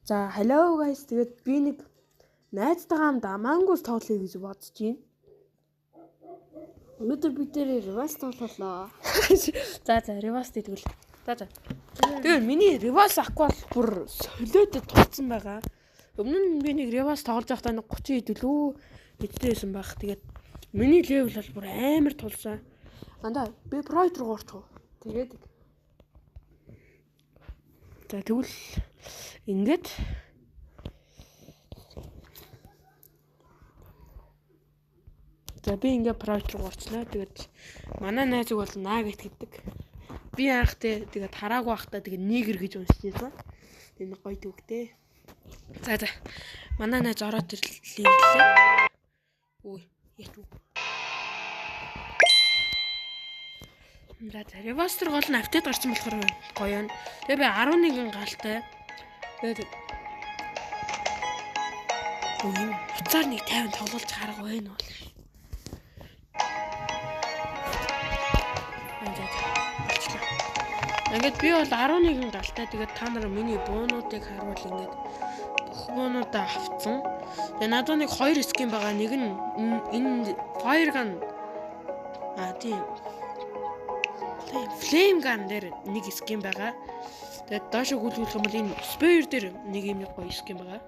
За hello guys. Тэгээд би нэг найзтайгаа хамт Among Us тоглоё гэж бодож байна. Өнөөдөр бид нэр reverse тоглолоо. За reverse тэгвэл. За. Тэгээд миний reverse ахгүй бол бүр солиотой тулцсан байгаа. Өмнө нь би нэг reverse тоглож байхдаа 30 хэдүүлүү хэддээсэн баг. Тэгээд миний level бол бүр амар тулсан. Андаа би pro руу орчих. Тэгээд за тэгвэл ингээд за би ингээ pro руу орчлаа. Тэгээд манай найзыг бол Nugget гэдэг. Би анхтай тэгээд хараагүй байхдаа тэгээд Niger гэж уншижсэн. Тэгээд гоё төгтэй. За. Манай найз ороод ирлээ. Үй, яах вэ? За ревастер гол нь автод гарсан болохоор гоё юм. Тэгээ би 11 галтай. Тэгээд буцаар нэг 50 тоглуулж харах байна бол. Ингээд би бол 11 галтай. Тэгээд та нар миний буунуудыг харуул ингээд бүх буунуудаа авцсан. Тэгээ надад нэг 2 скин байгаа. Нэг нь энэ fire gun тийм flame gun дээр нэг скин байгаа. Тэгээд доошо гүйлгүүлэх юм бол энэ spear дээр нэг юм гоё скин байгаа.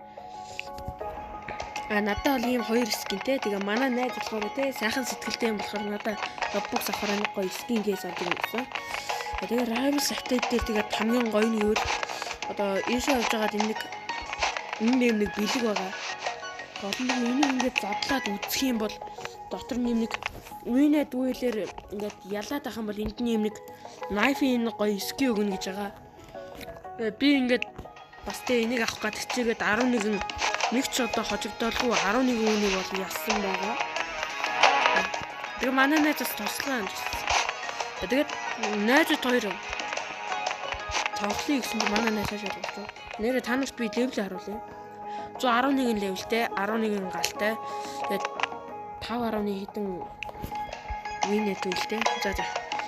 Надад бол ийм 2 скинтэй. Тэгээ манай найз болохоор те сайхан сэтгэлтэй юм болохоор надад бокс авахаар нэг гоё скин гэж авдаг юм байна. Тэгээ rivals active дээр тэгээд хамгийн гоё нь юу вэ? Одоо ийшээ явж байгаад энэ нэг бэлэг байгаа. Гол нь энийг ингээд задлаад үзэх юм бол дотор нэг үйнэ дүүлэр ингээд ялаад ах юм бол энд нэг knife-ийн гоё ски өгнө гэж байгаа. Би ингээд бас тэ энийг авах гэж чигээд 11 нэг ч одоо хожигдоолгүй 11 үнийг бол ялсан байгаа. Тэгээ манай найзаас туслаа юм. Тэгээд найзууд хоёр тоглоё гэсэн чинь манай найз хаашаа болчихсон. Нэрээ та нарт би левел харуулъя. 111 левелтэй, 11 галтай. Тэгээд 5.1 хэдэн винэт үлдээ. За.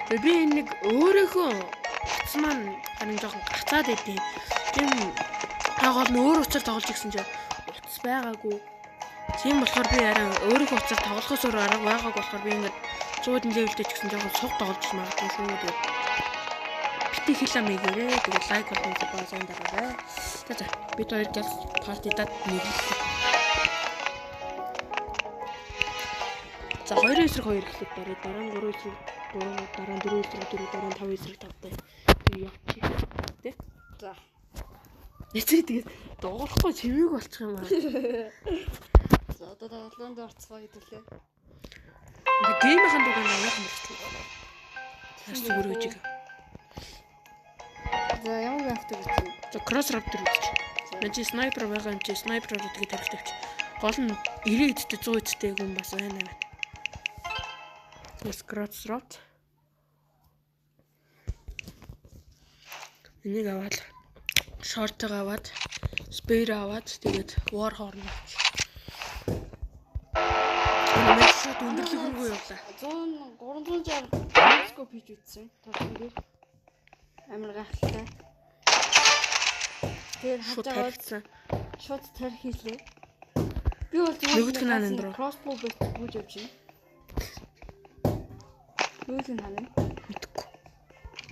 Тэгээд би энэ нэг өөрөөхөө утас маань харин жоохон гацаад идэв. Тийм тагаал нь өөр утсаар тоглож ирсэн чинь утас байгаагүй. Тийм болохоор би арай өөрөөхөө утсаар тоглохоос өөр арга байгаагүй болохоор би ингээд 100 левелтэй ч гэсэн жоохон суг тоглож магадгүй шүү дээ. Бити хиламэгээрээ тэгээд лайк болон сабскрайб сайн дараарай. За. Бид хоёр гал партидад нэрлээ. За 2 эсрэг 2 эхлэх дараа нь 3 эсрэг 3 дараа нь 4 эсрэг 4 дараа нь 5 эсрэг 5-тай. Явчих. Тэ? За. Эцэг тэгээд дуурахгүй чимээг болчих юм аа. За одоо тоглоонд орцгоо хэдүүлээ. Ингээ геймийн дугаар авах юм байна. Хас зүгээр үжиг. За ямар автог гэсэн. За кросс раптер үжиг. Мэж снайпер байгаа юм чи снайпероор тэгээд тавьчих. Гол нь 90 эдтэй 100 эдтэй хүн бас байна. Кросс рапт. Энийг аваад шортыг аваад спейр аваад тэгээд war horn авч. Шот өндөрлөг рүү явлаа. 360 скоп хийж үтсэн. Тоглоом дээр амар гахалтай. Тэр хатаад шот тарих хийлээ. Би бол зүгээр crossbow бэж явж байна. Юу л наа мэдгүй.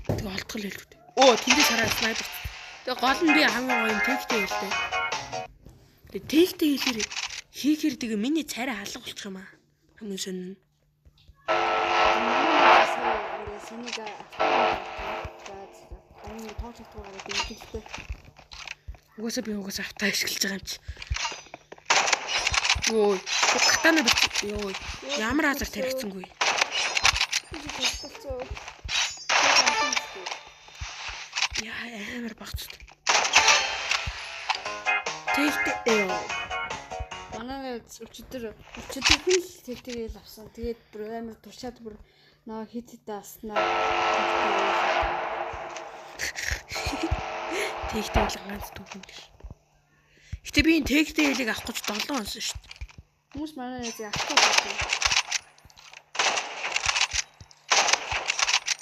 Тэгээ олдгол хэлвэ. Оо тэндээс хараа снайпер. Тэгээ гол нь би хамгийн гоё тэгтэй хэлдэг. Тэгээ тэгтэй хэлээр хийхээр тэгээ миний царай алга болчих юм аа. Хамгийн сонин. Сэнийга энэ тоочтойгоор дийхтэй. Угаасаа автаа ашиглаж байгаа юм чи. Ой, катана бич. Йоо. Ямар азар таригцсангүй. Яа, амар багц. Тэгтээ. Манай өчигдөр хүн л тэгтэйгээл авсан. Тэгээд бүр амар туршаад бүр наа хит ааснаа. Тэгтэй бол ганц түүхэн биш. Гэтэ би энэ тэгтэй хэлийг авах гэж 7 онсон шүү дээ. Хүмүүс манай найзыг авахгүй байна.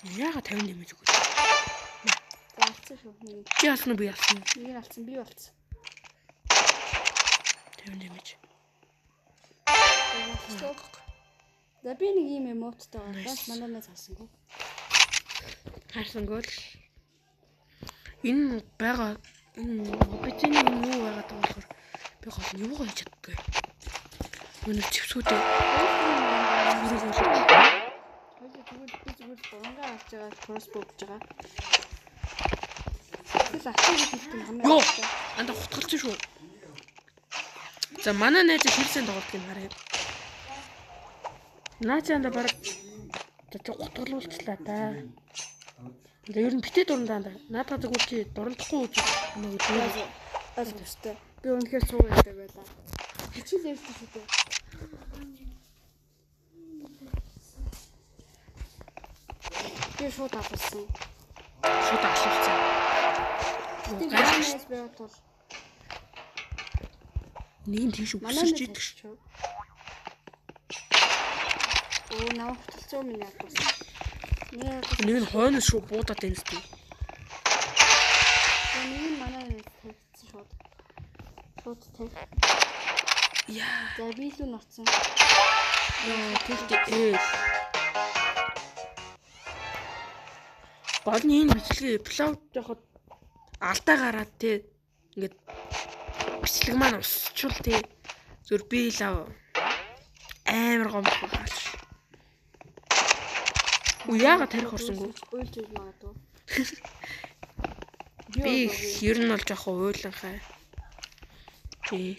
Яага 50 нэмэж өгөө. За алцсан шүү. Чи алсан уу би алсан уу? Нэг алцсан би алцсан. 50 дэмэж. За би нэг юм эмоттой байгаа. Манай нэг цаасангүй. Харсангүй л. Энэ байгаа энэ мобицны юу байгаа болохоор би гол юу хийж чаддгүй. Өнөө зэвсгүүдээ зүгээр бонгаа авч байгаа кроссбоу гэж байгаа. Тэгэл атыг хэлдэг юм ёо анда хутгалсан шүү. За манай найз хэрсэн тоглолт юм харъя. Наачаанда баг хутгалуулчлаа та. Тэгээ ер нь битээ дурандаа анда. Наадаа зүгээр чи дурандахгүй үү? Нэг үү. Төвстэй. Би үнэхээр суу байдаг байлаа. Хичээл ярьдаг шүү дээ. Би шууд авсан. Шууд авсан. Гайхаж байгаад бол нэг тийш өсөрч идэх шүү. Оо наваа хөтөлцөө минь яах вэ? Нэг нь хойноос шүү буудаад байна зү. Нэг нь манай тавьчихсан шууд. Шууд тавь. Яа. За би л нуцсан. Яа тэгтээ. Гол нь энэ бичлэгээ upload яхад алдаа гараад те ингээд бичлэг маань усчул те зүр би лав амар гомдох хаалш. Яагаад тарих орсонгүй? Уйлж ил магадгүй. Би ер нь бол жоох уйланхай. Тий.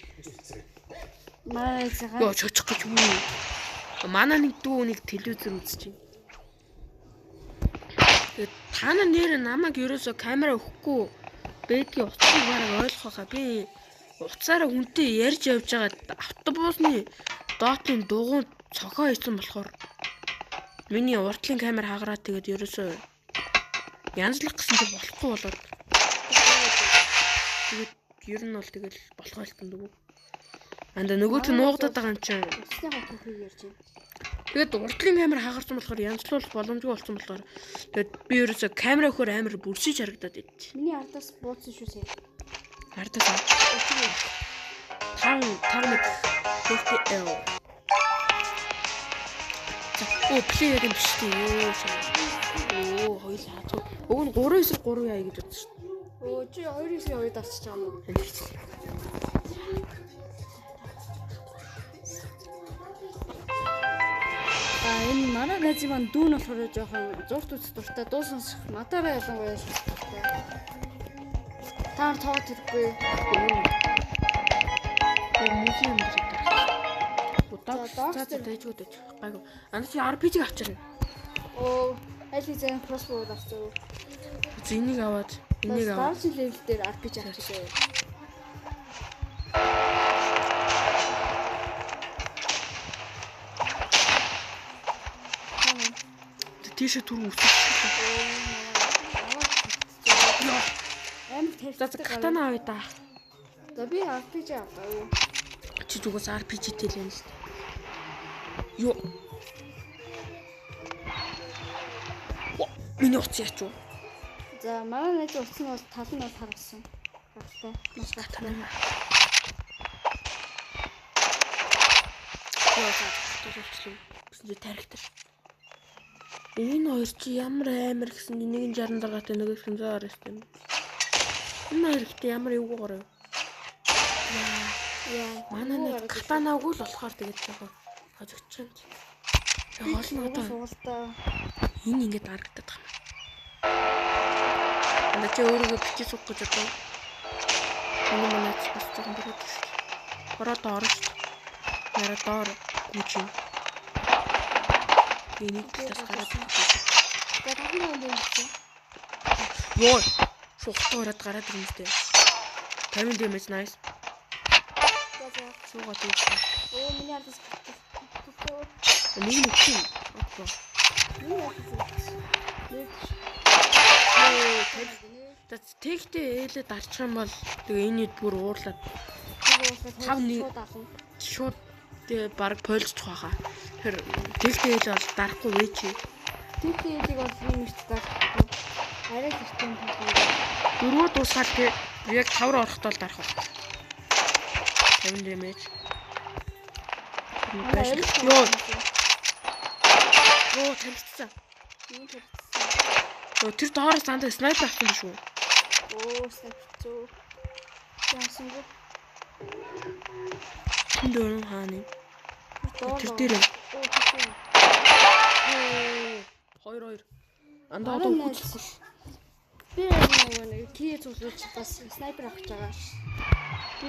Манай цагаан. Йоо чочих гэж үү. Манай нэг дүү нэг телевизээр үзэж байна. Тэгээд та нар нэр намайг ерөөсө камера өгөхгүй бэдгийн утсыг бараг ойлгох хаа. Би утсаараа хүнтэй ярьж явж байгаа автобусны доотлын дугуйнд цохоо хийсэн болохоор миний уртлын камер хагараад тэгээд ерөөсөө янзлах гэсэн чинь болохгүй болоод тэгээд ер нь бол тэгэл болох байлтан дгүй. Анда нөгөөт нь нуугдаад байгаа юм чинь. Усныхаа түүхийг ярьж байна. Тэгээд уртлын камер хагарсан болохоор янзлуулах боломжгүй болсон болохоор тэгээд би ерөөсөө камера өгөхөр амар бүрсэж харагдаад байд. Миний ардаас бууцсан шүү сая. Ардаас тав нэг 50L. Оо плей юм биш тий. Оо хоёул хаач. Уг нь 3-9-3 яа гэж бодсон шүү. Оо чи 2-9-2 авчиж байгаа юм уу? Энэ манай найзын маань дүүн болохоор жоохон зурт үз дуртай дуу сонсох матараа ялангуяа шалтгаалтай. Таар тоот хэрэггүй. Музейм дээр удаа дэжгүүд гэж гайгүй. Анд чи RPG авчирна. Оо аль хэзээ crossbow авчихсан. Энийг аваад энийг аваад Starship level дээр RPG авчихсан. Тийшээ түрүү үсчихсэн. Амар тавьчихсан. Катана авъя да. За би RPG аваа. Чи зүгээс RPG тэл юм л. Йоо. Миний утас яач вэ? За манай найз утас нь бол тал нь бол харагдсан. Багтай. Маш багтай. Яа за. Гэсэн тарихтар. Энэ хоёр чи ямар амар гэсэн нэг нь 66-тай нөгөөх нь 120-тай юм. Энэ хоёр ихтэй ямар эвгүй гороо. Яа. Манай нэг катанаагүй л болохоор тэгээд жоохон хожигч юм. Яг гол нь одоо энэ ингээд харагдаад байна. Ана чи өөрийгөө бичиж суух гэж одоо. Энэ манай бас жоохон дөрөв шүү. Ороо доор шүү. Нара доор гүчин. Энийг тас гараад байна. Тэгээд хагнаа юм чи. Йоо. Шухтаа ороод гараад ирнэ дээ. 50 дэмэж nice. Суугаад ирсэн. Оо миний ардас. Нэг нэг чинь. Тэгтээ ээлээ дарчих юм бол тэгээ энэ бүр уурлаад. Тав нэг шууд тэгээ баг пойлцчих байхаа. Тэр тэгтээ ээлээ бол дарахгүй вэ чи. Тэгтээ ээлийг бол юм их дарахгүй. Арай гэртэн тохиол. Дөрөв дуусгаад тэгээ яг 5 руу орохтой л дарах байна. 50 damage. Манай Йоо, тарилцсан. Юу тэгсэн? Йоо, тэр доороос дандаа снайпер авсан биш үү? Оо, сэвчүү. Яасан бэ? Тэнд өрн хааны. Тэр дээр. Оо, тэгсэн. 2-2. Андаа одоо хүчлэхгүй. Би нэг кий цуглуулж бас снайпер авах гэж байгаа.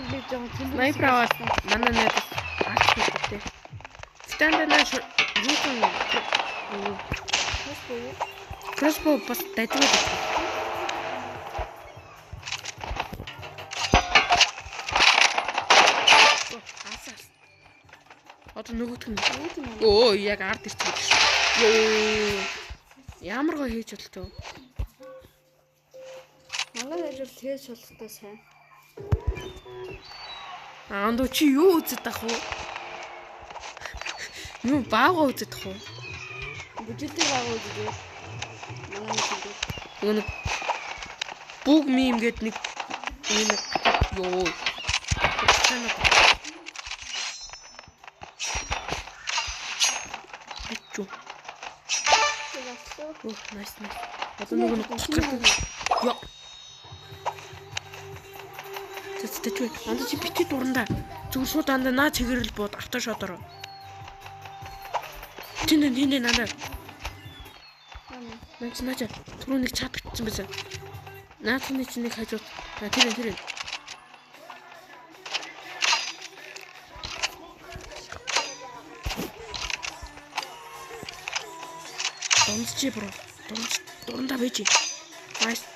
Би жоо Снайпер аваад манай найз алт хийдэг. Стандарт наш юу Crossbow бас дайдаг байдаг. Асаас. Одоо нөгөөх нь. Оо, яг ард ирчих гэж. Йоо. Ямар гоо хийж болтой. манай ажил хийж болтой сайн. Аандуу чи юу үзэж тах вэ? Юу баагаа үзэж тах вэ? Бүжигтэй байгаа үү? Манай нэг нэг бүг мим гээд нэг ёо. Бичүү. Оо, nice. Одоо нэг ёо. Тэтгэв. Анда чи битээ дурандаа. Зүгээр шууд анда наа чигэрэл бод автошотоор. Тэнд нандаа. Наач. Түрүү нэг чат битсэн байсан. Наацны чинь нэг хажууд. Тэр. Донцчи бро. Дурандаа байж. Nice.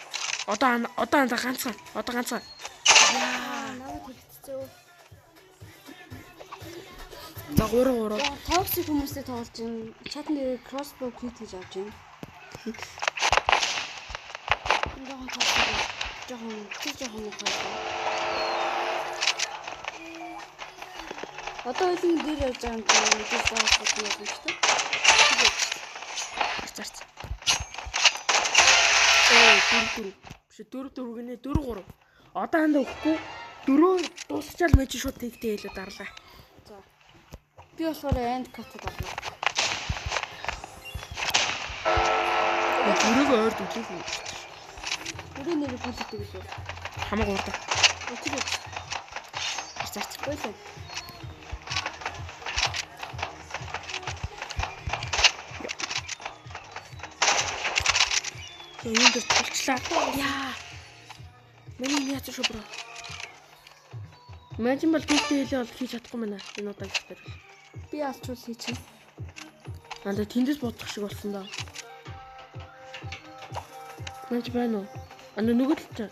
Одоо анда ганцхан. намайг хэлцээ. За 3. Токсик хүмүүстэй тоглож байна. Чатны crossbow kit гэж авч байна. Жохон одоо энэ дээр явж байгаа юм гэж боож байна шүү дээ. Зарц. Оо, 4 гинэ 4. Одоо анда өгөхгүй 4 дуусчаал мэж шууд тэгтэй хэлээ дарлаа. За. Би болохоор end cut боллоо. Бүрэг ойрд үлээгүй. Бүрээ нэр бүлддэг лээ. Хамаагүй урд. Өчигөө. Зарц. Бойлоо. Юунд тулчлаа. Яа. Миний яац шүү бро. Мажин бол тэгтэй хэлээ бол хийж чадахгүй мэнэ. Энэ удаа гэхээр. Би алчуул хийчихэ. Анда тэндээс бодох шиг болсон даа. Мэж байна уу? Анда нөгөө талч.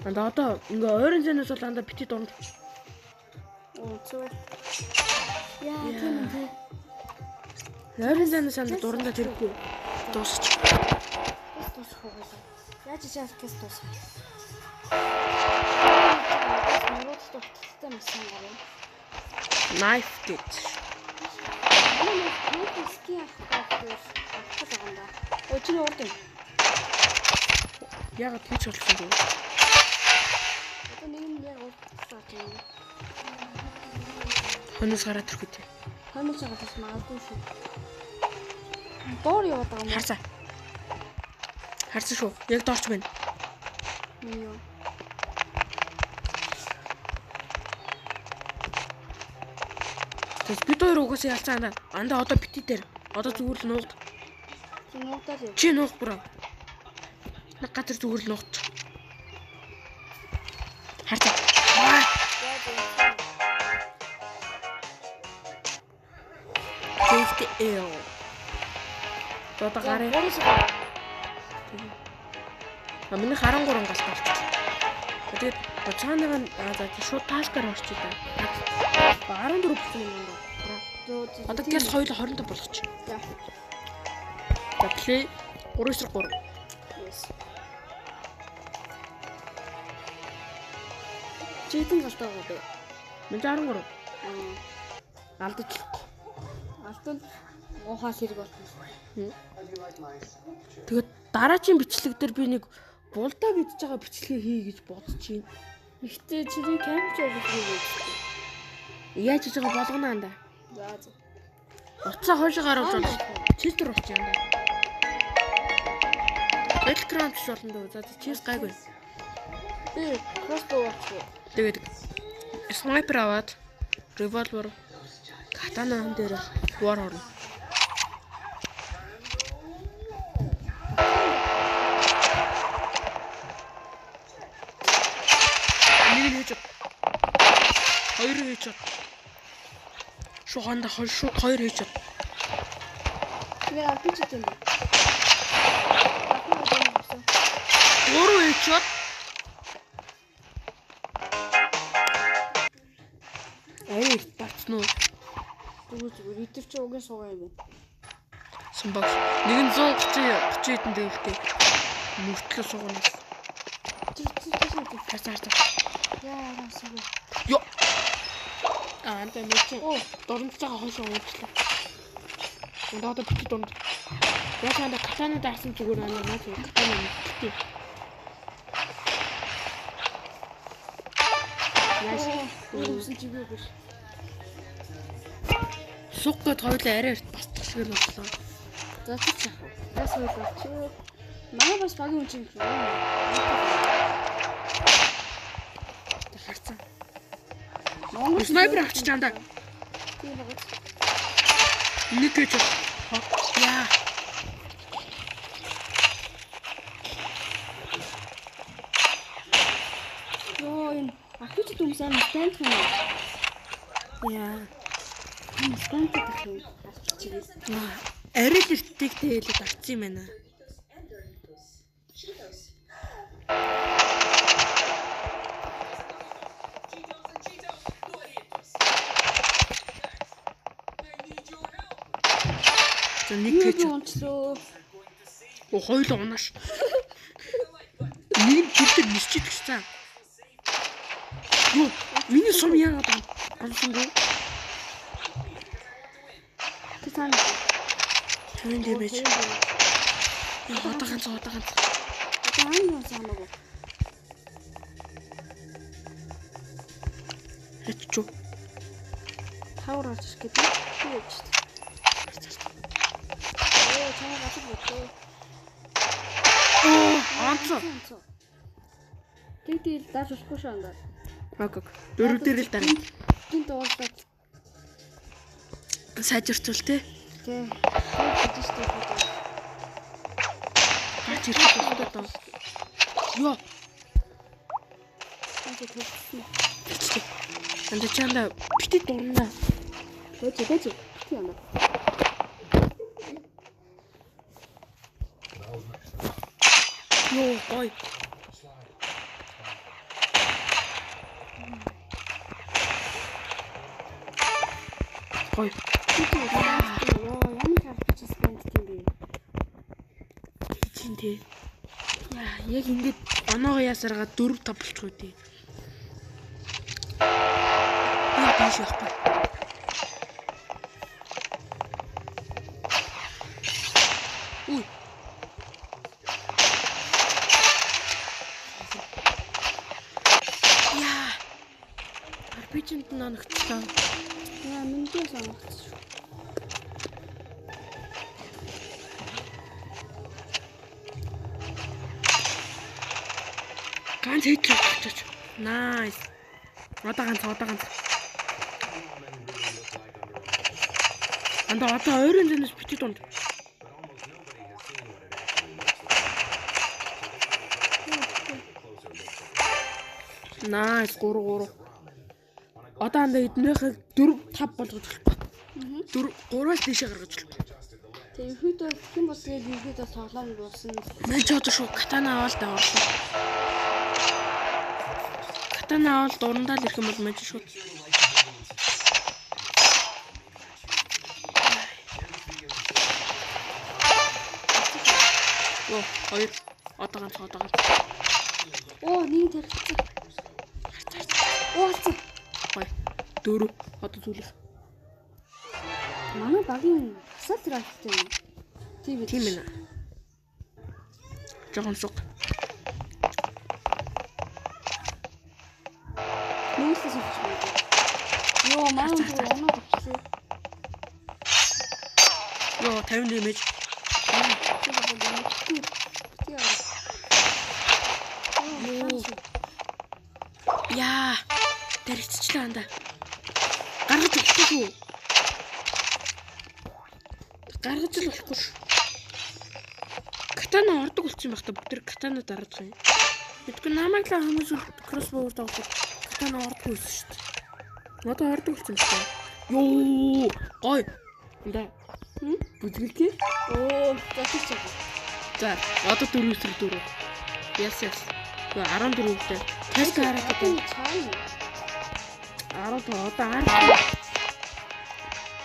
Анда одоо ингээ ойрын зэнээс бол анда бити дунд. Оо зөө. Яа тийм. Ойрын зэнээс анда дурандаа тэргүй. Дуусч. Дуусах уу? Яаж чаас дуусах? Нурууд тохтолтой масан гарна. Knife гэж. Нэг ски авах байгаа юм да. Өчигдөр урд юм. Ягаад тийч болсон бэ? Одоо нэг нь яг урд цааш юм. Хонос гараад ирэхгүй тий. Хонос гараад магадгүй шүү. Доор яваад байгаа юм. Харсан шүү. Яг доорч байна. Юу? Тэс бид хоёр угаасаа ялцаана. Анда одоо бити дээр. Одоо зүгээр л нуугд. Нуудаа л. Чи нуух бро. Нэг газар зүгээр л нуугч. Харцаа. Тэвт эл. Одоо гараа. Миний 13 галт болчих. Тэгээд цаанаага шууд таашгаар орчих та. 14 болсон юм даа. Одоо гэс хоёул 25 болгоч. За. За плей 3-3. Yes. Читэн галтаа байгаа бэ? Мен 13. Алдаж. Алтан уухаас хэрэг болсон. Тэгээд дараачийн бичлэг дээр би нэг булдаа бидж байгаа бичлэгээ хий гэж бодож байна. Ихтэй чиний камч явуулдаг. Яаж хийж байгаа болгоно анда. За за. Уцаа хойшоо гаргаж байна. Чистер болчих юм да. Battleground ч болно дөө. За чист гайгүй. Би crossbow авчих. Тэгээд снайпер аваад револьвер катана дээр war орно. Нэг хийж. Хоёр хийж. Шуханда хоёр хийж. Би авчих юм. Гурав хийж. Ай, бацнуу. Зүгээр итэр чи угийн суугаа юм. Самбагш. Нэг нь 130 хэдэн дэвлэхтэй. Мөртлөө суугнаас. Тасаартай. Яа, суугаа. Йо. Антаа мэч. Дорнож байгаа хойшоо уучлаа. Надад бит донд. Ясаанда катана даасан зүгээр надад катана мэдтий. Яаш. Үүсэн чигээ биш. Суггад хоёлаа арай басчих шиг л боллоо. За чи. Бас уу чи. Манай бас багийн хүн чинь. Харцсан. Монгол Снайпер авчиж чаанда. тийм байгаа. Нэг гэж. Яа. Йоо энэ ахиж дүмсэн стант юм. Яа. Стант гэх юм. Чигээ. Арай л иртгийг тээлээд авчих юм байна. За нэг гэж унцлоо. хоёул унааш. Нэг тэлдэг нисчихэд гисэн. Юу, миний сум яагаад амсангүй? Тэ цаана. Тэн дэмэж. Хотоганц. Таан юу санаагүй. Хэцүү. Тавар орж ирэх гэдэг. Юу гэж. Чамаа гацх бодлоо. Онцоо. Тэгэл дааж болохгүй шаанда. Окей. Дөрөв дээр л дараа. Гин дуулаад. Сайжирцуул те. Тэ. Тэгэж штэ. Гаач ирэх хэрэгтэй даа. Йоо. Тэгэж. Анда чанда бити дурна. Бэж. Тийм юм. Йоо, гой. Гой. Ямар харагдаж спенд тийм бэ? Чинь тий. Яа, яг ингэж оноогоо ясаргаа 4-5 болчихгүй тий. Яа, биш яахгүй. Үу. Яа. Арбичэнд нанагцлаа. Яа, мэндээ санагдчих. Ганц хийчих. Nice. Одоо ганц. Анда одоо ойрын зэнэс бити дунд. Nice 3. Одоо анда эднийхээ 4-5 болгож болох. 3-аас дэшээ гаргаж болох. Тэгээ ихэдээ хэн бол тэгээд ихэдээ тоглоом болсон. Мэн ч одоо шүү катана аваад даварлаа. Катана аваад дурандаа л ирэх юм бол мэн ч шүү. Оо, хоёр. Одоо ганц. Оо, нэг тархицсан. Оо, алцсан. 4. Одоо зүйлэх. Манай багийн асаал трафиктэй юм. Тийм ээ. Жохон суг. өмнөөс авчих юм. Йоо, маань оноо авчихлээ. Йоо, 50 дэмэж. Яа. Дэрччлээ анда. Гаргаж болохгүй. Гаргаж л болохгүй ш. Катана ордог болчихсон байх та бүгд тэр катана дараад байгаа юм. Мэдгүй намайг л хүмүүс кроссбоур давуулах катана ордгүй байсан шүү дээ. Надад ордог болчихсон байх та. Йоо, гой. Эндээ. Бүдгэлтэй. Оо, зачиж байгаа. За, одоо 4-4. Яс. 14 үедээ. Тест хараад байгаа. Чаана. 10 одоо 10.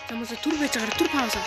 Тамаас түр байж байгаа түр пауза.